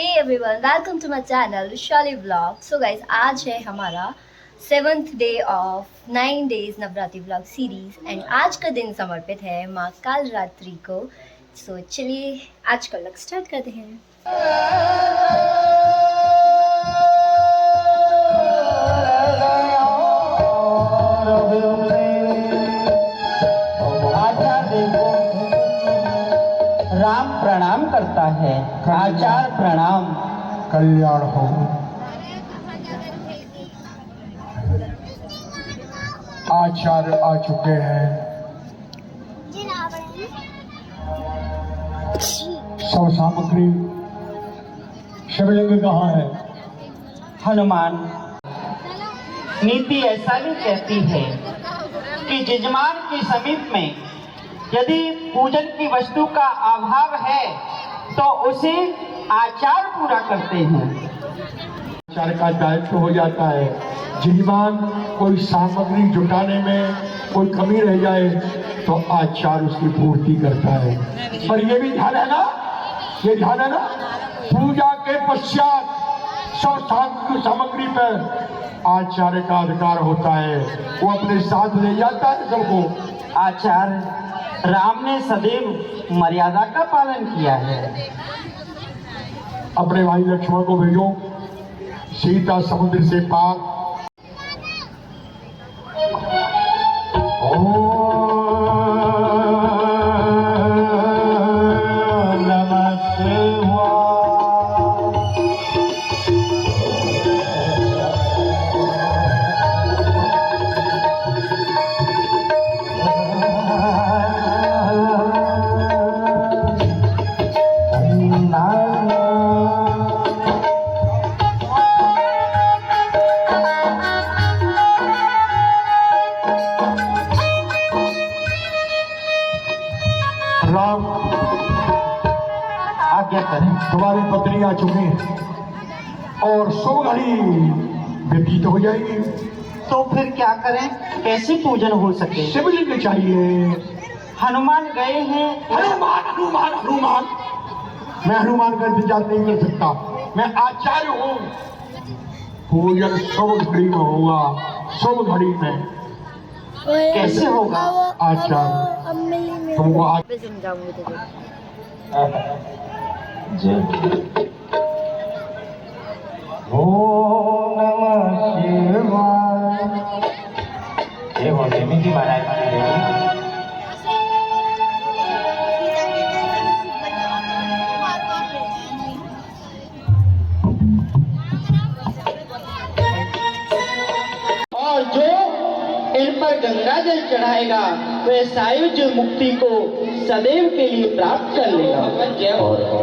Hey everyone, welcome to my channel Shali Vlog. So guys, आज है हमारा 7th day of 9 days Navratri vlog series and आज का दिन समर्पित है माँ कालरात्रि को. सो चलिए आज का व्लॉग स्टार्ट करते हैं. राम प्रणाम करता है. आचार्य प्रणाम. कल्याण हो. आचार्य आ चुके हैं. सब सामग्री. शिवलिंग कहाँ है? हनुमान, नीति ऐसा भी कहती है कि जजमान के समीप में यदि पूजन की वस्तु का अभाव है तो उसे आचार्य पूरा करते हैं. आचार्य का दायित्व हो जाता है. जजमान कोई सामग्री जुटाने में कोई कमी रह जाए तो आचार्य उसकी पूर्ति करता है. पर ये भी ध्यान है ना, ये ध्यान है ना, पूजा के पश्चात सब सामग्री पर आचार्य का अधिकार होता है. वो अपने साथ ले जाता है सबको. आचार्य राम ने सदैव मर्यादा का पालन किया है. अपने भाई लक्ष्मण को भेजो. सीता समुद्र से पार. राम, आज्ञा करें. तुम्हारी पत्नी आ चुकी है और शुभ घड़ी व्यतीत हो जाएगी. तो फिर क्या करें? कैसे पूजन हो सके? शिवलिंग चाहिए. हनुमान गए हैं. हनुमान हनुमान हनुमान. मैं हनुमान का इंतजार नहीं कर सकता. मैं आचार्य हूँ. पूजन शुभ घड़ी में होगा. शुभ घड़ी में. कैसे होगा? आचार्य तुमको आज समझाऊंगी तुझे. ओम नमः शिवाय. ये होते की बात और जो इन पर गंगा जल चढ़ाएगा वह सायुज मुक्ति को सदैव के लिए प्राप्त कर लेगा.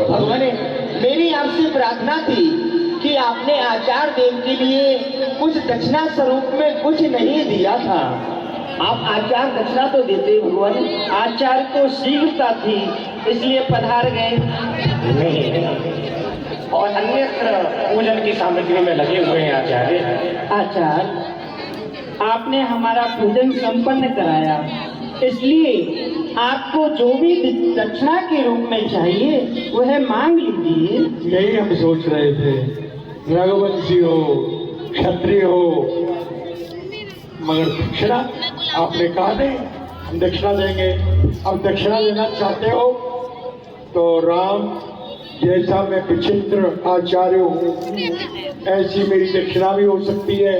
भगवान, मेरी आपसे प्रार्थना थी कि आपने आचार्य देव के लिए कुछ दक्षिणा स्वरूप में कुछ नहीं दिया था. आप आचार्य दक्षिणा तो देते भगवान. आचार्य को शीघ्रता थी इसलिए पधार गए और अन्यत्र पूजन की सामग्री में लगे हुए हैं आचार्य. आचार्य, आपने हमारा पूजन संपन्न कराया, इसलिए आपको जो भी दक्षिणा के रूप में चाहिए वह मांग लीजिए. यही हम सोच रहे थे. रघुवंशी हो, क्षत्रिय हो, मगर दक्षिणा आपने कहा नहीं हम दक्षिणा देंगे. अब दक्षिणा देना चाहते हो तो राम, जैसा मैं विचित्र आचार्य हूँ ऐसी मेरी दक्षिणा भी हो सकती है.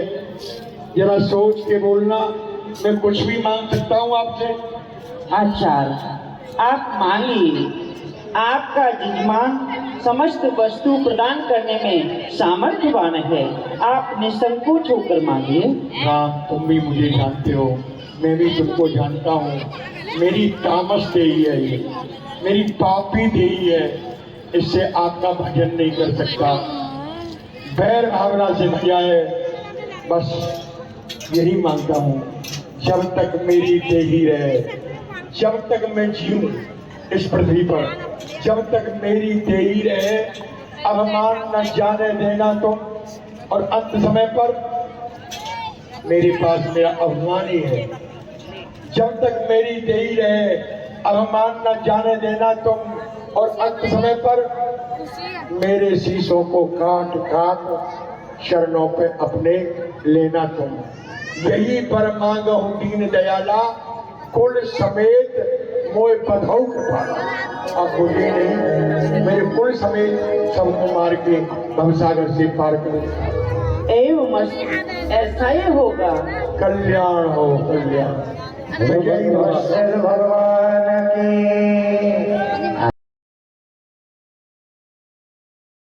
जरा सोच के बोलना. मैं कुछ भी मांग सकता हूँ आपसे. आचार्य, आप मांगिए. आपका जजमान समस्त वस्तु प्रदान करने में सामर्थ्यवान है. आप निसंकोच होकर मांगिए. राम, तुम भी मुझे जानते हो, मैं भी तुमको जानता हूँ. मेरी तामस देही है ये, मेरी पापी देही है. इससे आपका भजन नहीं कर सकता. बैर भावना से भजा है. बस यही मांगता हूँ. जब तक मेरी देही रहे, जब तक मैं जीऊँ इस पृथ्वी पर, जब तक मेरी देही रहे, अभिमान न जाने देना तुम. और अंत समय पर मेरे पास मेरा अभिमान ही है. जब तक मेरी देही रहे, अभिमान न जाने देना तुम. और अंत समय पर मेरे शीशों को काट काट शरणों पे अपने लेना तुम। यही पर मांग हूँ दीन दयाला, कुल समेत मोए बधाऊ के पाला। अब मुझे नहीं, मेरे कुल समेत सबको मार के भवसागर से पार करो। एवं ऐसा ही होगा। कल्याण हो कल्याण। भगवान की